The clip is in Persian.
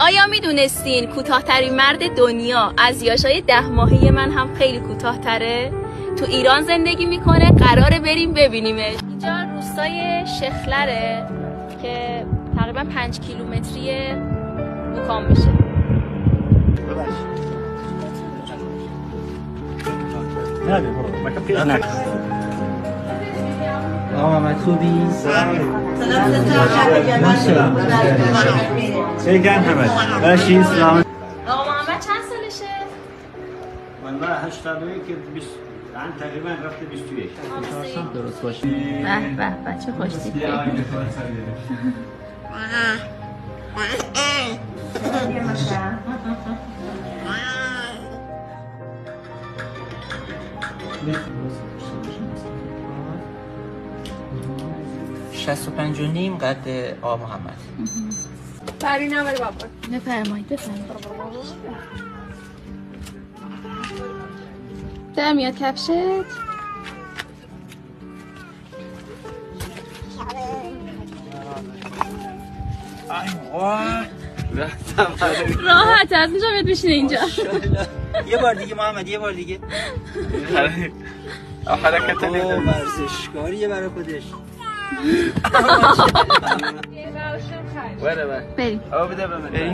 آیا میدونستین کوتاه‌ترین مرد دنیا از یاشای 10 ماهه من هم خیلی کوتاه‌تره؟ تو ایران زندگی میکنه، قراره بریم ببینیمش. اینجا روستای شخلره که تقریبا 5 کیلومتری مکان میشه. آقا محمد خوبی؟ سلام باشین. سلام. آقا محمد چند سالشه؟ والله 81 که 20 تقریبا رفته 21. درست باشه. به به بچه خوشتیپه. شصت و نیم قد آقا محمد. برین آمده بابا. بفرمایید در میاد کفشت. راحت از میشم بهت بشینه اینجا. یه بار دیگه محمد، یه بار دیگه. حرکت نمیدونم. ورزشکاریه برای خودش. بریم.